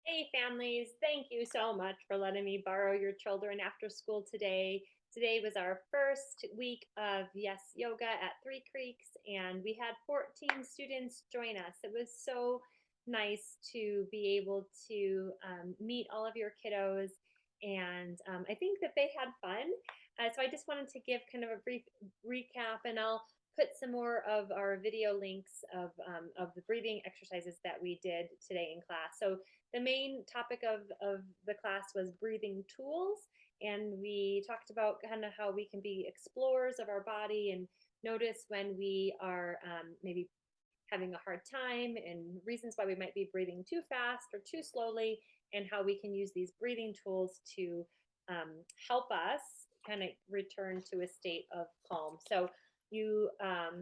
Hey families, thank you so much for letting me borrow your children after school today. Today was our first week of Yes Yoga at Three Creeks, and we had 14 students join us. It was so nice to be able to meet all of your kiddos, and I think that they had fun. So I just wanted to give kind of a brief recap, and I'll put some more of our video links of the breathing exercises that we did today in class. So the main topic of the class was breathing tools, and we talked about kind of how we can be explorers of our body and notice when we are maybe having a hard time and reasons why we might be breathing too fast or too slowly, and how we can use these breathing tools to help us kind of return to a state of calm. So you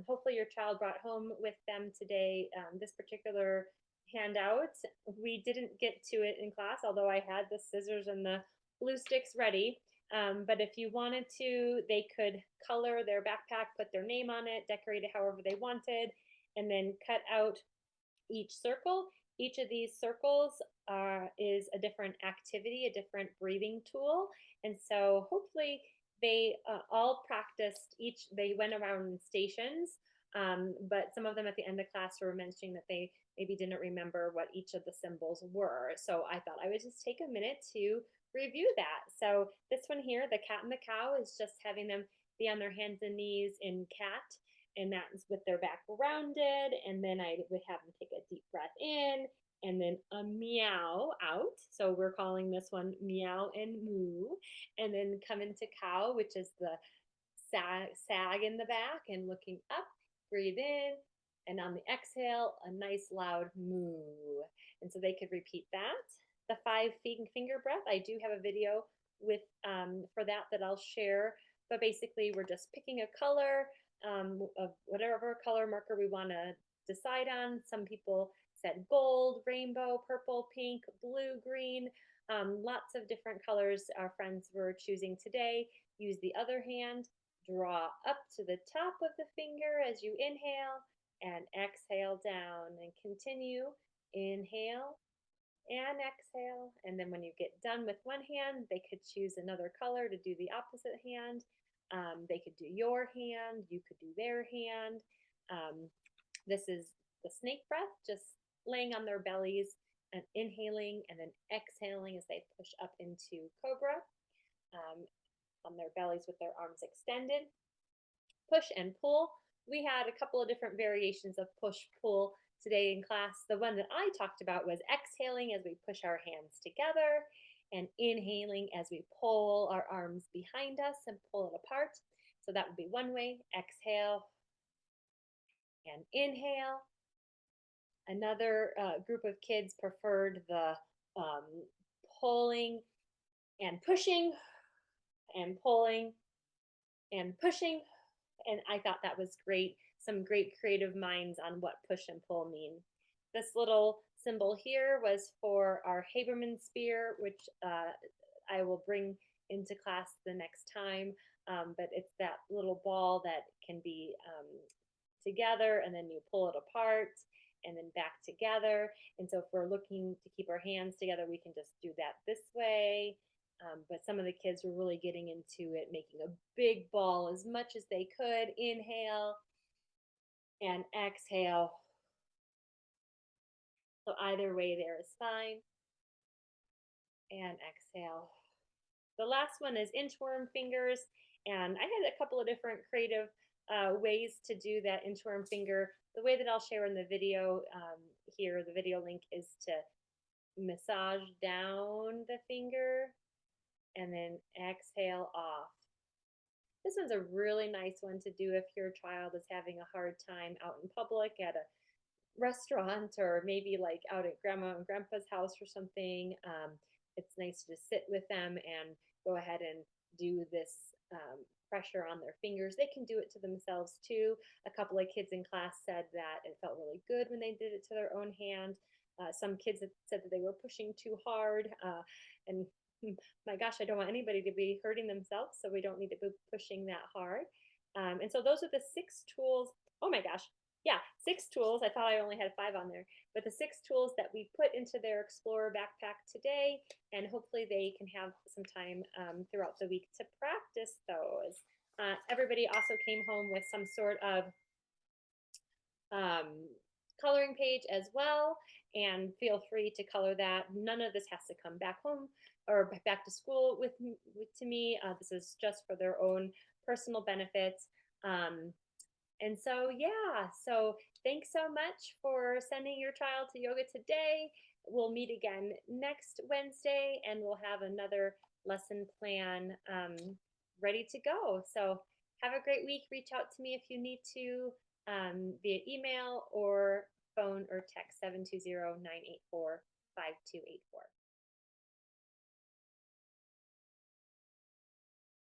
hopefully your child brought home with them today this particular handout. We didn't get to it in class, although I had the scissors and the glue sticks ready. But if you wanted to, they could color their backpack, put their name on it, decorate it however they wanted, and then cut out each circle. Each of these circles is a different activity, a different breathing tool. And so hopefully they all practiced each, they went around in stations, but some of them at the end of class were mentioning that they maybe didn't remember what each of the symbols were. So I thought I would just take a minute to review that. So this one here, the cat and the cow, is just having them be on their hands and knees in cat, and that's with their back rounded. And then I would have them take a deep breath in and then a meow out. So we're calling this one meow and moo. And then come into cow, which is the sag in the back and looking up, breathe in. And on the exhale, a nice loud moo. And so they could repeat that. The five finger breath, I do have a video with for that I'll share. But basically, we're just picking a color of whatever color marker we want to decide on. Some people said gold, rainbow, purple, pink, blue, green, lots of different colors our friends were choosing today. Use the other hand, draw up to the top of the finger as you inhale and exhale down, and continue. Inhale and exhale. And then when you get done with one hand, they could choose another color to do the opposite hand. They could do your hand, you could do their hand. This is the snake breath, just laying on their bellies and inhaling and then exhaling as they push up into cobra, on their bellies with their arms extended. Push and pull. We had a couple of different variations of push pull today in class. The one that I talked about was exhaling as we push our hands together and inhaling as we pull our arms behind us and pull it apart. So that would be one way. Exhale and inhale. Another group of kids preferred the pulling and pushing and pulling and pushing. And I thought that was great. Some great creative minds on what push and pull mean. This little symbol here was for our Haberman spear, which I will bring into class the next time. But it's that little ball that can be together, and then you pull it apart and then back together. And so if we're looking to keep our hands together, we can just do that this way. But some of the kids were really getting into it, making a big ball as much as they could. Inhale and exhale. So either way there is fine. And exhale. The last one is inchworm fingers. And I had a couple of different creative ways to do that inchworm finger. The way that I'll share in the video here, the video link, is to massage down the finger and then exhale off. This one's a really nice one to do if your child is having a hard time out in public at a restaurant, or maybe like out at grandma and grandpa's house or something. It's nice to just sit with them and go ahead and do this pressure on their fingers. They can do it to themselves too. A couple of kids in class said that it felt really good when they did it to their own hand. Some kids said that they were pushing too hard, and my gosh, I don't want anybody to be hurting themselves, so we don't need to be pushing that hard. And so those are the 6 tools. Oh my gosh, yeah, 6 tools. I thought I only had 5 on there, but the 6 tools that we put into their Explorer backpack today, and hopefully they can have some time throughout the week to practice those. Everybody also came home with some sort of um, coloring page as well, and feel free to color that. None of this has to come back home or back to school to me. This is just for their own personal benefits. And so, yeah, so thanks so much for sending your child to yoga today. We'll meet again next Wednesday and we'll have another lesson plan ready to go. So, have a great week. Reach out to me if you need to via email or phone or text 720 984 5284.